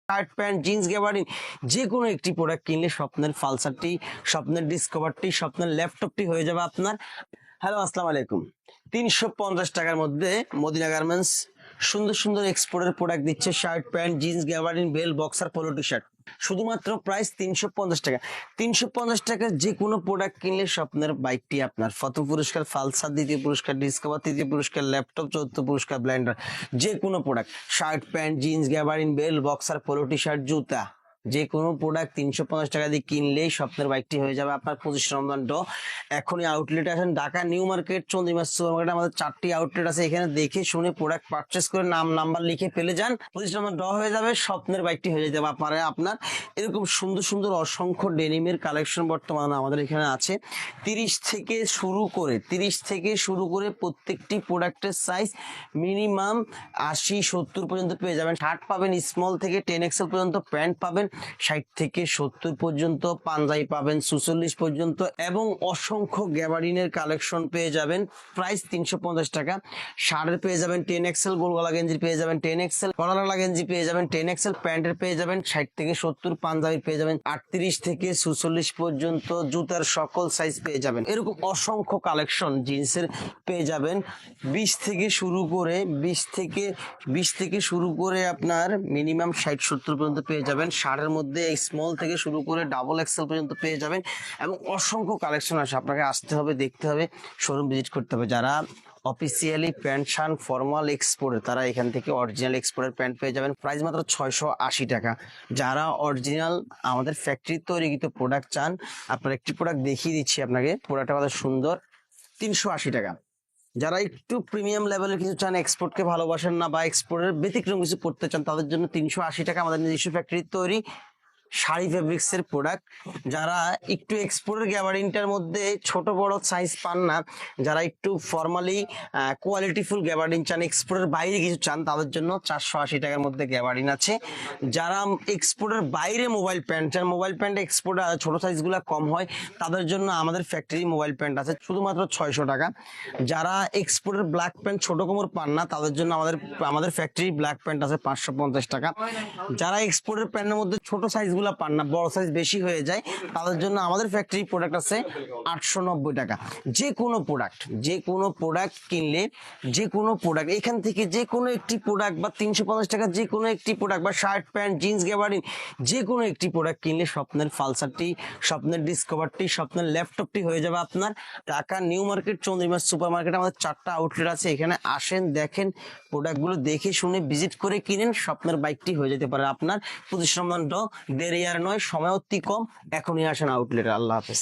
Shirt pant jeans gabardine যে কোনো একটি প্রোডাক্ট কিনলে স্বপ্নের পালসারটি, স্বপ্নের ডিসকভারটি, স্বপ্নের ল্যাপটপটি হয়ে যাবে আপনার। হ্যালো, আসসালামু আলাইকুম। 350 টাকার মধ্যে মদিনা গার্মেন্টস সুন্দর সুন্দর এক্সপোর্টের প্রোডাক্ট দিচ্ছে। Shirt pant jeans gabardine bell boxer polo T shirt, শুধুমাত্র প্রাইস 350 টাকা। 350 টাকার যে কোনো প্রোডাক্ট কিনলে স্বপ্নের বাইকটি আপনার। প্রথম পুরস্কার পালসার, দ্বিতীয় পুরস্কার ডিসকভার, তৃতীয় পুরস্কার ল্যাপটপ, চতুর্থ পুরস্কার ব্লেন্ডার। যে কোনো product shirt pant jeans gabardine bell boxer polo T shirt জুতা, যে কোনো প্রোডাক্ট 350 টাকা দিয়ে কিনলেই স্বপ্নের বাইকটি হয়ে যাবে আপনার। 25 রমজান ড এখনই আউটলেটে আসেন, Dhaka new market, Chandrima super market, আমাদের 4টি আউটলেট আছে। এখানে দেখে শুনে প্রোডাক্ট পারচেস করে নাম নাম্বার লিখে ফেলে যান, 25 রমজান ড হয়ে যাবে, স্বপ্নের বাইকটি হয়ে যেতে পারে আপনার। এরকম সুন্দর সুন্দর অসংখ্য ডেনিমের কালেকশন বর্তমানে আমাদের এখানে আছে। 30 থেকে শুরু করে প্রত্যেকটি প্রোডাক্টের সাইজ মিনিমাম 80-70 পর্যন্ত পেয়ে যাবেন। শার্ট পাবেন স্মল থেকে 10XL পর্যন্ত, প্যান্ট পাবেন 60 থেকে 70 পর্যন্ত, পাঞ্জাবি পাবেন 44 পর্যন্ত এবং অসংখ্য গ্যাবার্ডিনের কালেকশন পেয়ে যাবেন। প্রাইস 350 টাকা। শার্টের পেয়ে যাবেন 10XL, গোল গলা গেঞ্জি পেয়ে যাবেন 10XL, কলারওয়ালা গেঞ্জি পেয়ে যাবেন 10XL, প্যান্টের পেয়ে যাবেন 60 থেকে 70, পাঞ্জাবি পেয়ে যাবেন 38 থেকে 44 পর্যন্ত, জুতার সকল সাইজ পেয়ে যাবেন। এরকম অসংখ্য কালেকশন জিন্সের পেয়ে যাবেন 20 থেকে শুরু করে আপনার মিনিমাম 60-70 পর্যন্ত পেয়ে যাবেন। শার্টের মধ্যে স্মল থেকে শুরু করে ডাবল এক্সেল পর্যন্ত পেয়ে যাবেন এবং অসংখ্য কালেকশন আছে। আপনাকে আসতে হবে, দেখতে হবে, শোরুম ভিজিট করতে হবে। যারা অফিসিয়ালি প্যান্ট শার্ট ফর্মাল এক্সপোর্টের, তারা এখান থেকে অরিজিনাল এক্সপোর্টের প্যান্ট পেয়ে যাবেন। প্রাইস মাত্র 680 টাকা। যারা অরিজিনাল আমাদের ফ্যাক্টরির তৈরিকৃত প্রোডাক্ট চান, আপনার একটি প্রোডাক্ট দেখিয়ে দিচ্ছি আপনাকে, প্রোডাক্টটা কত সুন্দর, 380 টাকা। যারা একটু প্রিমিয়াম লেভেলের কিছু চান, এক্সপোর্টকে ভালোবাসেন না বা এক্সপোর্টের ব্যতিক্রম কিছু করতে চান, তাদের জন্য 380 টাকা আমাদের নিজস্ব ফ্যাক্টরির তৈরি শাড়ি ফেব্রিক্স এর প্রোডাক্ট। যারা একটু এক্সপোর্টের গ্যাবার্ডিনটার মধ্যে ছোট বড় সাইজ পান না, যারা একটু ফর্মালি কোয়ালিটিফুল গ্যাবার্ডিন চান, এক্সপোর্টের বাইরে কিছু চান, তাদের জন্য 480 টাকার মধ্যে গ্যাবার্ডিন আছে। যারা এক্সপোর্টের বাইরে মোবাইল প্যান্ট চান, মোবাইল প্যান্ট এক্সপোর্টে ছোট সাইজগুলো কম হয়, তাদের জন্য আমাদের ফ্যাক্টরি মোবাইল প্যান্ট আছে, শুধুমাত্র 600 টাকা। যারা এক্সপোর্টের ব্ল্যাক প্যান্ট ছোট কোমর পান না, তাদের জন্য আমাদের ফ্যাক্টরি ব্ল্যাক প্যান্ট আছে 550 টাকা। যারা এক্সপোর্টের প্যান্টের মধ্যে ছোট সাইজ পান না, বড় সাইজ বেশি হয়ে যায়, তাদের জন্য আমাদের ফ্যাক্টরি প্রোডাক্ট আছে 890 টাকা। যে কোনো প্রোডাক্ট কিনলে, যে কোনো প্রোডাক্ট এখান থেকে যে কোনো একটি প্রোডাক্ট বা 350 টাকা যে কোনো একটি প্রোডাক্ট বা শার্ট প্যান্ট জিন্স গ্যাবার্ডিন যে কোনো একটি প্রোডাক্ট কিনলে স্বপ্নের পালসারটি, স্বপ্নের ডিসকভারটি, স্বপ্নের ল্যাপটপটি হয়ে যাবে আপনার। Dhaka new market, Chandrima super market, আমাদের 4টা আউটলেট আছে। এখানে আসেন, দেখেন, প্রোডাক্টগুলো দেখে শুনে ভিজিট করে কিনেন, স্বপ্নের বাইকটি হয়ে যেতে পারে আপনার। 25 রমজান দেরি আর নয়, সময় অতি কম, এখনই আসেন আউটলেটে। আল্লাহ হাফেজ।